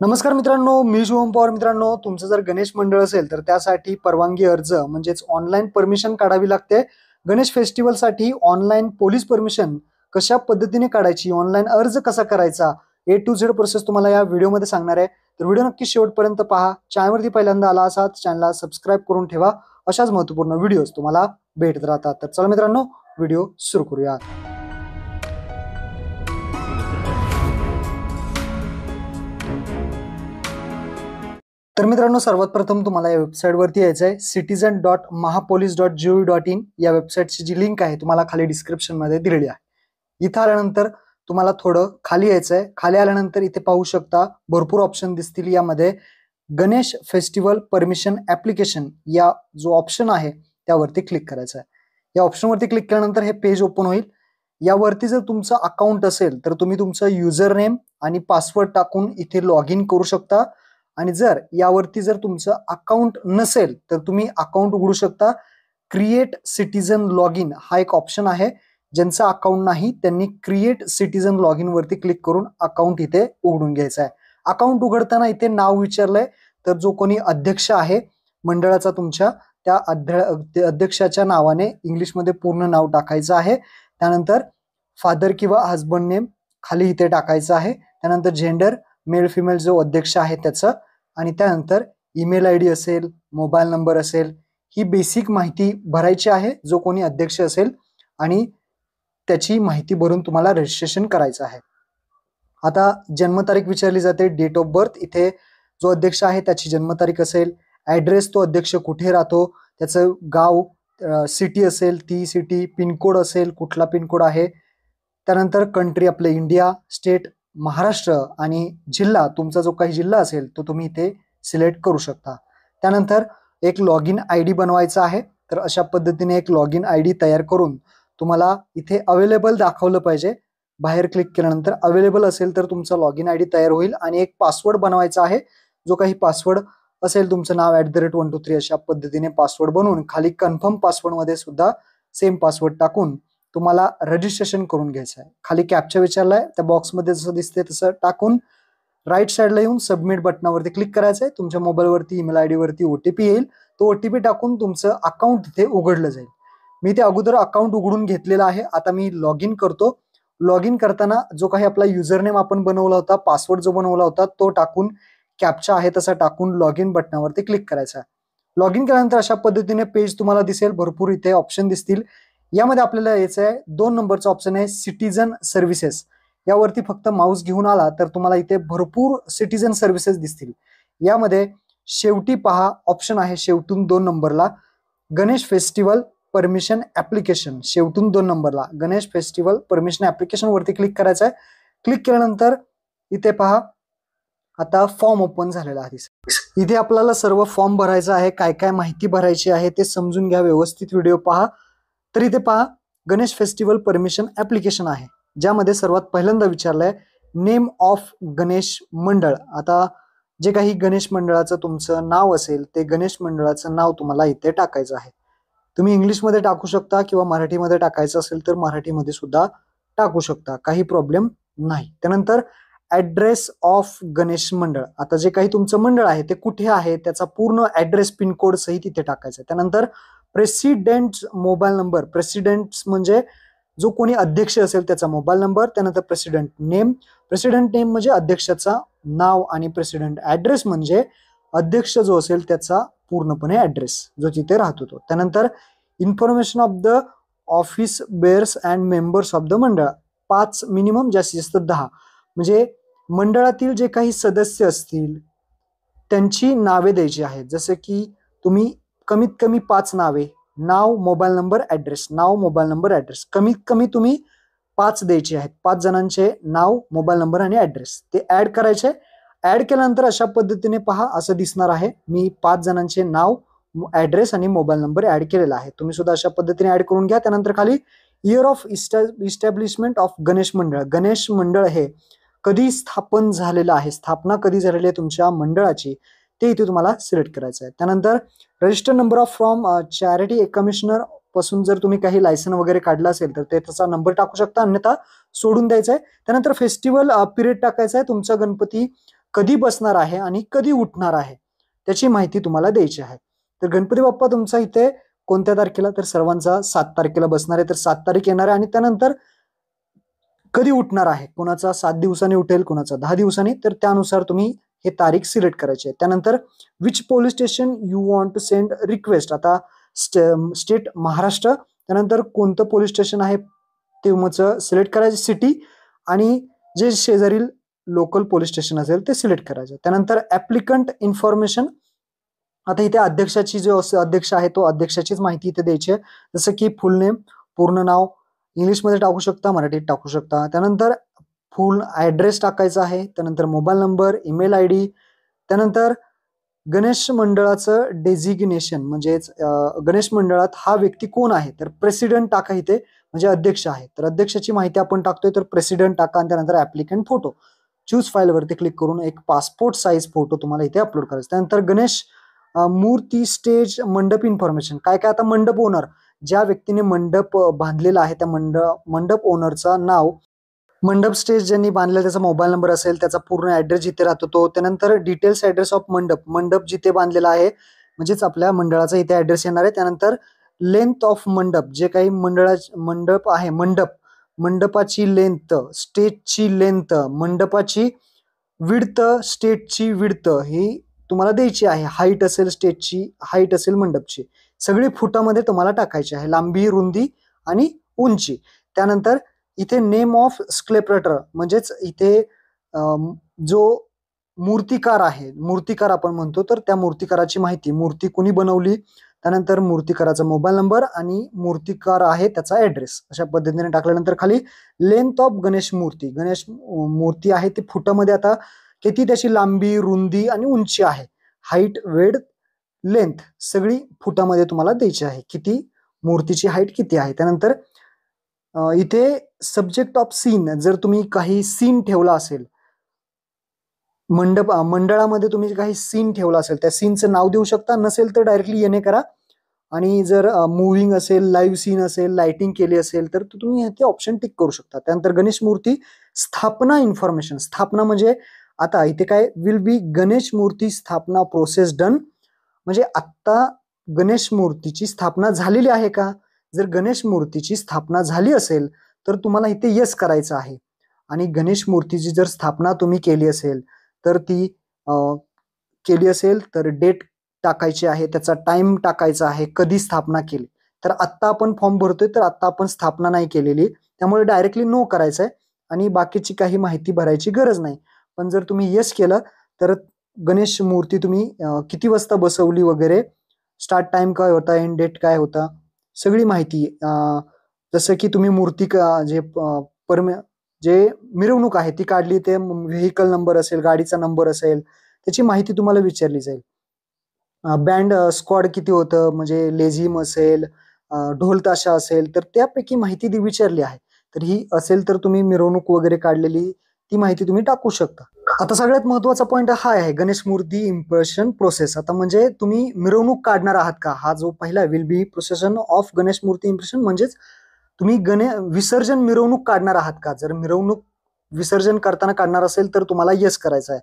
नमस्कार मित्रांनो, मी शुभम पवार. मित्रांनो, तुमचं जर गणेश मंडळ असेल तर त्यासाठी परवानगी अर्ज म्हणजेच ऑनलाईन परमिशन काढावी लागते. गणेश फेस्टिवलसाठी ऑनलाईन पोलीस परमिशन कशा पद्धतीने काढायची, ऑनलाईन अर्ज कसा करायचा, A to Z प्रोसेस तुम्हाला या व्हिडिओमध्ये सांगणार आहे. तर व्हिडिओ नक्की शेवटपर्यंत पहा. चॅनलवरती पहिल्यांदा आला असाल चॅनलला सबस्क्राईब करून ठेवा. अशाच महत्त्वपूर्ण व्हिडिओज तुम्हाला भेटत राहतात. तर चला मित्रांनो, व्हिडिओ सुरू करूया. तर मित्रांनो, सर्वात प्रथम तुम्हाला या वेबसाईटवरती यायचं आहे. citizen.mahapolice.gov.in या वेबसाईटची जी लिंक आहे तुम्हाला खाली डिस्क्रिप्शनमध्ये दिलेली आहे. इथं आल्यानंतर तुम्हाला थोडं खाली यायचं आहे. खाली आल्यानंतर इथे पाहू शकता भरपूर ऑप्शन दिसतील. यामध्ये गणेश फेस्टिवल परमिशन ऍप्लिकेशन या जो ऑप्शन आहे त्यावरती क्लिक करायचं आहे. या ऑप्शनवरती क्लिक केल्यानंतर हे पेज ओपन होईल. यावरती जर तुमचं अकाउंट असेल तर तुम्ही तुमचं युजर नेम आणि पासवर्ड टाकून इथे लॉग इन करू शकता. आणि जर यावरती जर तुमचं अकाउंट नसेल तर तुम्ही अकाउंट उघडू शकता. क्रिएट सिटीजन लॉग इन हा एक ऑप्शन आहे. ज्यांचं अकाउंट नाही त्यांनी क्रिएट सिटीजन लॉग इन वरती क्लिक करून अकाउंट इथे उघडून घ्यायचं आहे. अकाउंट उघडताना इथे नाव विचारलंय तर जो कोणी अध्यक्ष आहे मंडळाचा तुमच्या त्या अध्यक्षाच्या नावाने इंग्लिशमध्ये पूर्ण नाव टाकायचं आहे. त्यानंतर फादर किंवा हजबंड नेम खाली इथे टाकायचं आहे. त्यानंतर जेंडर मेल फिमेल जो अध्यक्ष आहे त्याचं, आणि त्यानंतर ईमेल आय डी असेल, मोबाईल नंबर असेल, ही बेसिक माहिती भरायची आहे जो कोणी अध्यक्ष असेल, आणि त्याची माहिती भरून तुम्हाला रजिस्ट्रेशन करायचं आहे. आता जन्मतारीख विचारली जाते, डेट ऑफ बर्थ. इथे जो अध्यक्ष आहे त्याची जन्मतारीख असेल, ऍड्रेस तो अध्यक्ष कुठे राहतो, त्याचं गाव, सिटी असेल ती सिटी, पिनकोड असेल कुठला पिनकोड आहे, त्यानंतर कंट्री आपलं इंडिया, स्टेट महाराष्ट्र, आणि जिल्हा तुमचा जो काही जिल्हा असेल तो तुम्ही इथे सिलेक्ट करू शकता. त्यानंतर एक लॉग इन आय डी बनवायचा आहे. तर अशा पद्धतीने एक लॉग इन आय डी तयार करून तुम्हाला इथे अवेलेबल दाखवलं पाहिजे. बाहेर क्लिक केल्यानंतर अवेलेबल असेल तर तुमचा लॉग इन आय डी तयार होईल. आणि एक पासवर्ड बनवायचा आहे. जो काही पासवर्ड असेल तुमचं नाव @123 अशा पद्धतीने पासवर्ड बनवून खाली कन्फर्म पासवर्ड मध्ये सुद्धा सेम पासवर्ड टाकून तुम्हाला रजिस्ट्रेशन करून घ्यायचं आहे. खाली कॅप्चा विचारलाय, त्या बॉक्समध्ये जसं दिसते तसं टाकून राईट साईडला येऊन सबमिट बटनावरती क्लिक करायचं आहे. तुमच्या मोबाईलवरती ईमेल आय डी वरती OTP येईल. तो OTP टाकून तुमचं अकाउंट तिथे उघडलं जाईल. मी ते अगोदर अकाउंट उघडून घेतलेलं आहे. आता मी लॉग इन करतो. लॉग इन करताना जो काही आपला युजर नेम आपण बनवला होता, पासवर्ड जो बनवला होता तो टाकून, कॅप्चा आहे तसा टाकून लॉग इन बटनावरती क्लिक करायचा आहे. लॉग इन केल्यानंतर अशा पद्धतीने पेज तुम्हाला दिसेल. भरपूर इथे ऑप्शन दिसतील. यामध्ये आपल्याला यायचं आहे 2 नंबरचा ऑप्शन आहे सिटीजन सर्व्हिसेस. यावरती फक्त माऊस घेऊन आला तर तुम्हाला इथे भरपूर सिटीजन सर्व्हिसेस दिसतील. यामध्ये शेवटी पहा ऑप्शन आहे, शेवटून 2 नंबरला गणेश फेस्टिवल परमिशन ऍप्लिकेशन. शेवटून 2 नंबरला गणेश फेस्टिवल परमिशन ऍप्लिकेशन वरती क्लिक करायचं आहे. क्लिक केल्यानंतर इथे पहा आता फॉर्म ओपन झालेला आहे. इथे आपल्याला सर्व फॉर्म भरायचा आहे. काय काय माहिती भरायची आहे ते समजून घ्या, व्यवस्थित व्हिडिओ पहा. तर इथे पहा गणेश फेस्टिवल परमिशन ऍप्लिकेशन आहे, ज्यामध्ये सर्वात पहिल्यांदा विचारलंय नेम ऑफ गणेश मंडळ. आता जे काही गणेश मंडळाचं तुमचं नाव असेल ते गणेश मंडळाचं नाव तुम्हाला इथे टाकायचं आहे. तुम्ही इंग्लिशमध्ये टाकू शकता किंवा मराठीमध्ये टाकायचं असेल तर मराठीमध्ये सुद्धा टाकू शकता, काही प्रॉब्लेम नाही. त्यानंतर ऍड्रेस ऑफ गणेश मंडळ. आता जे काही तुमचं मंडळ आहे ते कुठे आहे त्याचा पूर्ण ऍड्रेस पिनकोड सहित इथे टाकायचा. त्यानंतर प्रेसिडेंट मोबाईल नंबर. प्रेसिडेंट म्हणजे जो कोणी अध्यक्ष असेल त्याचा मोबाईल नंबर. त्यानंतर प्रेसिडेंट नेम. प्रेसिडेंट नेम म्हणजे अध्यक्षाचा नाव, आणि प्रेसिडेंट ऍड्रेस म्हणजे अध्यक्ष जो असेल त्याचा पूर्णपणे ऍड्रेस जो तिथे राहतो तो. त्यानंतर information of the office bears and members of the मंडळ. 5 मिनिमम, जास्तीत जास्त 10. म्हणजे मंडळातील जे काही सदस्य असतील त्यांची नावे द्यायची आहेत. जसे की तुम्ही कमीत कमी 5 नावे, नाव, मोबाईल नंबर, ऍड्रेस, नाव, मोबाईल नंबर, ऍड्रेस, कमीत कमी तुम्ही 5 द्यायचे आहेत. 5 जणांचे नाव, मोबाईल नंबर आणि ऍड्रेस ते ऍड करायचे. ऍड केल्यानंतर अशा पद्धतीने पहा असं दिसणार आहे. मी 5 जणांचे नाव, ऍड्रेस आणि मोबाईल नंबर ऍड केलेला आहे. तुम्ही सुद्धा अशा पद्धतीने ऍड करून घ्या. त्यानंतर खाली year of establishment of Ganesh मंडळ. गणेश मंडळ हे कधी स्थापन झालेलं आहे, स्थापना कधी झालेली आहे तुमच्या मंडळाची, ते इथे तुम्हाला सिलेक्ट करायचं आहे. त्यानंतर register number of from charity commissioner पासून जर तुम्ही काही लायसन वगैरे काढला असेल तर त्याचा नंबर टाकू शकता, अन्यथा सोडून द्यायचा आहे. त्यानंतर फेस्टिवल पिरियड टाकायचा आहे. तुमचा गणपती कधी बसणार आहे आणि कधी उठणार आहे त्याची माहिती तुम्हाला द्यायची आहे. तर गणपती बाप्पा तुमचा इथे कोणत्या तारखेला, तर सर्वांचा 7 तारखेला बसणार आहे. तर 7 तारीख येणार आहे आणि त्यानंतर कधी उठणार आहे, कोणाचा 7 दिवसांनी उठेल, कोणाचा 10 दिवसांनी, तर त्यानुसार तुम्ही हे तारीख सिलेक्ट करायची आहे. त्यानंतर which police station you want to send request, आता स्टेट महाराष्ट्र, त्यानंतर कोणतं पोलीस स्टेशन आहे ते तुमचं सिलेक्ट करायचं, सिटी, आणि जे शेजारील लोकल पोलीस स्टेशन असेल ते सिलेक्ट करायचं. त्यानंतर ऍप्लिकंट इन्फॉर्मेशन, आता इथे अध्यक्षाची जो अध्यक्ष आहे तो अध्यक्षाचीच माहिती इथे द्यायची आहे, जसं की फुल नेम, पूर्ण नाव, इंग्लिशमध्ये टाकू शकता, मराठीत टाकू शकता. त्यानंतर फुल ऍड्रेस टाकायचा आहे, त्यानंतर मोबाईल नंबर, ईमेल आयडी, त्यानंतर गणेश मंडळाचं डेझिग्नेशन, म्हणजेच गणेश मंडळात हा व्यक्ती कोण आहे, तर प्रेसिडेंट टाका इथे, म्हणजे अध्यक्ष आहे. तर अध्यक्षाची माहिती आपण टाकतोय तर प्रेसिडेंट टाका, आणि त्यानंतर ऍप्लिकंट फोटो, चूज फाईल वरती क्लिक करून एक पासपोर्ट साईज फोटो तुम्हाला इथे अपलोड करायचा. त्यानंतर गणेश मूर्ती, स्टेज, मंडप इन्फॉर्मेशन, काय काय, आता मंडप ओनर, ज्या व्यक्तीने मंडप बांधलेला आहे त्या मंडप ओनरचा नाव, मंडप स्टेज ज्यांनी बांधलेला त्याचा मोबाईल नंबर असेल, त्याचा पूर्ण ऍड्रेस जिथे राहतो तो, त्यानंतर डिटेल्स ऍड्रेस ऑफ मंडप, मंडप जिथे बांधलेला आहे म्हणजेच आपल्या मंडळाचा इथे ऍड्रेस येणार आहे. त्यानंतर लेंथ ऑफ मंडप, जे काही मंडप आहे, मंडपाची लेंथ, स्टेजची लेंथ, मंडपाची विड्थ, स्टेजची विड्थ ही तुम्हाला द्यायची आहे. हाईट असेल स्टेजची, हाईट असेल मंडपची, सगळी फुटामध्ये तुम्हाला टाकायची आहे, लांबी, रुंदी आणि उंची. त्यानंतर इथे नेम ऑफ स्कल्पटर, म्हणजेच इथे जो मूर्तिकार आहे, मूर्तिकार आपण म्हणतो, तर त्या मूर्तिकाराची माहिती, मूर्ती कुणी बनवली, त्यानंतर मूर्तिकाराचा मोबाईल नंबर आणि मूर्तिकार आहे त्याचा ऍड्रेस, अशा पद्धतीने टाकल्यानंतर खाली लेंथ ऑफ गणेश मूर्ती, गणेश मूर्ती आहे ती फुटामध्ये, आता किती त्याची लांबी, रुंदी आणि उंची आहे, हाईट, वेड, लेंथ सगळी फुटामध्ये तुम्हाला द्यायची आहे, किती मूर्तीची हाईट किती आहे. त्यानंतर इथे सब्जेक्ट ऑफ सीन, जर तुम्ही काही सीन ठेवला असेल, मंडळामध्ये तुम्ही काही सीन ठेवला असेल त्या सीनचं नाव देऊ शकता, नसेल तर डायरेक्टली येणे करा. आणि जर मुव्हिंग असेल, लाईव्ह सीन असेल, लाइटिंग केली असेल तर तुम्ही ते ऑप्शन टिक करू शकता. त्यानंतर गणेश मूर्ती स्थापना इन्फॉर्मेशन, स्थापना म्हणजे आता इथे काय, विल बी गणेश मूर्ती स्थापना प्रोसेस डन, म्हणजे आता गणेश मूर्तीची स्थापना झालेली आहे का, जर गणेश मूर्तीची स्थापना झाली असेल तर तुम्हाला इथे यस करायचं आहे. आणि गणेश मूर्तीची जर स्थापना तुम्ही केली असेल तर ती केली असेल तर डेट टाकायची आहे, त्याचा टाइम टाकायचा आहे, कधी स्थापना केली. तर आत्ता आपण फॉर्म भरतोय तर आत्ता आपण स्थापना नाही केलेली, त्यामुळे डायरेक्टली नो करायचंय आणि बाकीची काही माहिती भरायची गरज नाही. पण जर तुम्ही यस केलं तर गणेश मूर्ती तुम्ही किती वाजता बसवली वगैरे, स्टार्ट टाइम काय होता, एंड डेट काय होता, सगळी माहिती, जसं की तुम्ही मूर्ती जे मिरवणूक आहे ती काढली, ते व्हेकल नंबर असेल, गाडीचा नंबर असेल, त्याची माहिती तुम्हाला विचारली जाईल. बँड स्क्वॉड किती होतं, म्हणजे लेझिम असेल, ढोल ताशा असेल, तर त्यापैकी माहिती विचारली आहे. तर ही असेल तर तुम्ही मिरवणूक वगैरे काढलेली ती माहिती तुम्ही टाकू शकता. आता सगळ्यात महत्वाचा पॉईंट हा आहे गणेश मूर्ती इम्प्रेशन प्रोसेस. आता म्हणजे तुम्ही मिरवणूक काढणार आहात का, हा जो पहिला will be procession of Ganesh मूर्ती इम्प्रेशन, म्हणजेच तुम्ही विसर्जन मिरवणूक काढणार आहात का. जर मिरवणूक विसर्जन करताना काढणार असेल तर तुम्हाला यस करायचं आहे.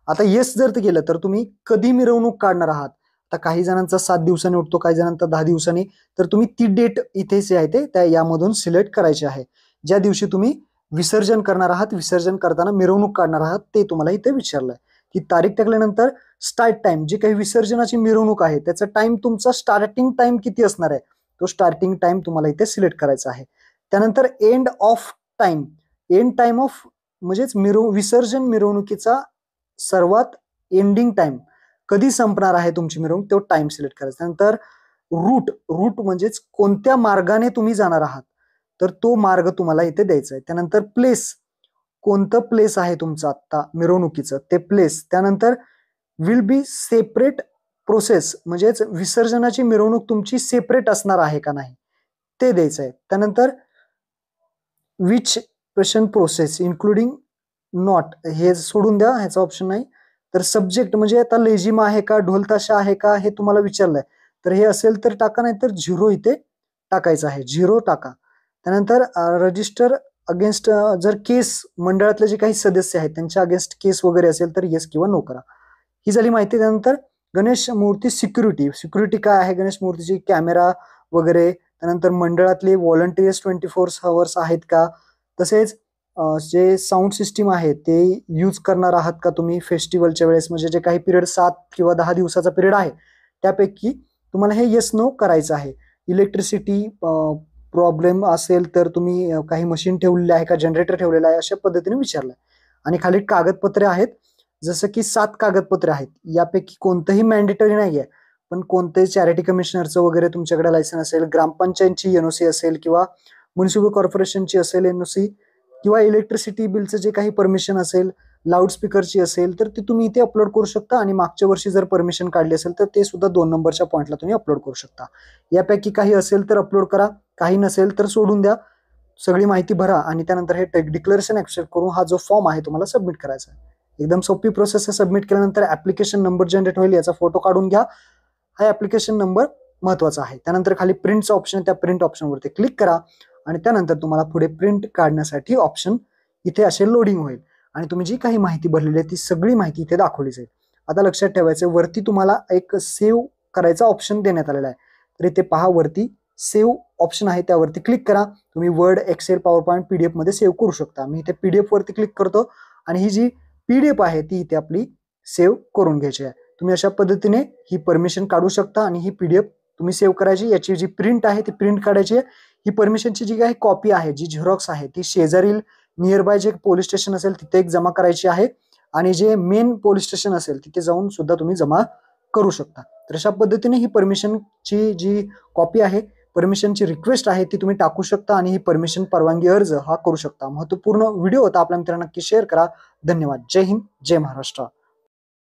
आता यस जर ते केलं तर तुम्ही कधी मिरवणूक काढणार आहात. आता काही जणांचा 7 दिवसांनी उठतो, काही जणांचा 10 दिवसांनी, तर तुम्ही ती डेट इथे जे आहे ते त्या यामधून सिलेक्ट करायची आहे. ज्या दिवशी तुम्ही विसर्जन करणार आहात, विसर्जन करताना मिरवणूक काढणार आहात, ते तुम्हाला इथे विचारलंय. ती तारीख टाकल्यानंतर स्टार्ट टाइम, जी काही विसर्जनाची मिरवणूक आहे त्याचा टाइम, तुमचा स्टार्टिंग टाइम किती असणार आहे तो स्टार्टिंग टाइम तुम्हाला इथे सिलेक्ट करायचा आहे. त्यानंतर end of time, end time of म्हणजेच विसर्जन मिरवणुकीचा सर्वात एंडिंग टाइम, कधी संपणार आहे तुमची मिरवणूक तो टाइम सिलेक्ट करायचा. त्यानंतर रूट म्हणजेच कोणत्या मार्गाने तुम्ही जाणार आहात तर तो मार्ग तुम्हाला इथे द्यायचा आहे. त्यानंतर प्लेस, कोणतं प्लेस आहे तुमचं आता मिरवणुकीचं ते प्लेस. त्यानंतर विल बी सेपरेट प्रोसेस, म्हणजेच विसर्जनाची मिरवणूक तुमची सेपरेट असणार आहे का नाही ते द्यायचं आहे. त्यानंतर विच प्रेशन प्रोसेस इन्क्लुडिंग नॉट, हे सोडून द्या, ह्याचा ऑप्शन नाही. तर सब्जेक्ट म्हणजे आता लेझिम आहे का, ढोलताशा आहे का, हे तुम्हाला विचारलंय, तर हे असेल तर टाका, नाही तर 0 इथे टाकायचं आहे, 0 टाका. त्यानंतर रजिस्टर अगेन्स्ट जर केस मंडळातले जे काही सदस्य आहेत त्यांच्या अगेन्स्ट केस वगैरे असेल तर येस किंवा नो करा. ही झाली माहिती. त्यानंतर गणेश मूर्ती सिक्युरिटी काय आहे गणेश मूर्तीची, कॅमेरा वगैरे, त्यानंतर मंडळातले व्हॉलंटियर्स 24 आवर्स आहेत का, तसेच जे साऊंड सिस्टीम आहे ते यूज करणार आहात का तुम्ही फेस्टिवलच्या वेळेस, म्हणजे जे काही पिरियड 7 किंवा 10 दिवसाचा पिरियड आहे त्यापैकी तुम्हाला हे येस नो करायचं आहे. इलेक्ट्रिसिटी प्रॉब्लेम असेल तर तुम्ही काही मशीन ठेवलेले आहे का, जनरेटर ठेवलेला आहे, अशा पद्धतीने विचारलंय. आणि खाली कागदपत्रे आहेत, जसं की 7 कागदपत्रे आहेत, यापैकी कोणतंही मॅन्डेटरी नाहीये, पण कोणतेही चॅरिटी कमिशनरचं वगैरे तुमच्याकडे लायसन असेल, ग्रामपंचायतची एनओसी असेल किंवा म्युनिसिपल कॉर्पोरेशनची असेल एनओसी, किंवा इलेक्ट्रिसिटी बिलचं जे काही परमिशन असेल, लाऊडस्पीकरची असेल, तर ती तुम्ही इथे अपलोड करू शकता. आणि मागच्या वर्षी जर परमिशन काढली असेल तर ते सुद्धा 2 नंबरच्या पॉईंटला तुम्ही अपलोड करू शकता. यापैकी काही असेल तर अपलोड करा, काही नसेल तर सोडून द्या. सगळी माहिती भरा आणि त्यानंतर हे डिक्लेरेशन ऍक्सेप्ट करून हा जो फॉर्म आहे तुम्हाला सबमिट करायचा आहे. एकदम सोपी प्रोसेस आहे. सबमिट केल्यानंतर ऍप्लिकेशन नंबर जनरेट होईल, याचा फोटो काढून घ्या. हा ऍप्लिकेशन नंबर महत्वाचा आहे. त्यानंतर खाली प्रिंटचा ऑप्शन आहे, त्या प्रिंट ऑप्शनवरती क्लिक करा आणि त्यानंतर तुम्हाला पुढे प्रिंट काढण्यासाठी ऑप्शन इथे असे लोडिंग होईल आणि तुम्ही जी काही माहिती भरलेली आहे ती सगळी माहिती इथे दाखवली जाईल. आता लक्षात ठेवायचं, वरती तुम्हाला एक सेव्ह करायचा ऑप्शन देण्यात आलेला आहे. तर इथे पहा, वरती सेव्ह ऑप्शन आहे, त्यावरती क्लिक करा. तुम्ही Word, Excel, PowerPoint, PDF मध्ये सेव्ह करू शकता. मी इथे पीडीएफ वरती क्लिक करतो आणि ही जी पीडीएफ आहे ती इथे आपली सेव्ह करून घ्यायची आहे. तुम्ही अशा पद्धतीने ही परमिशन काढू शकता आणि ही पीडीएफ तुम्ही सेव्ह करायची. याची जी प्रिंट आहे ती प्रिंट काढायची आहे. ही परमिशनची जी काही कॉपी आहे, जी झेरॉक्स आहे, ती शेजारील नियरबाय जे पोलीस स्टेशन असेल तिथे एक जमा करायची आहे आणि जे मेन पोलीस स्टेशन असेल तिथे जाऊन सुद्धा तुम्ही जमा करू शकता. तर अशा पद्धतीने ही परमिशनची जी कॉपी आहे, परमिशनची रिक्वेस्ट आहे ती तुम्ही टाकू शकता आणि ही परमिशन परवानगी अर्ज हा करू शकता. महत्वपूर्ण व्हिडिओ होता, आपल्या मित्रांना नक्की शेअर करा. धन्यवाद. जय हिंद, जय महाराष्ट्र.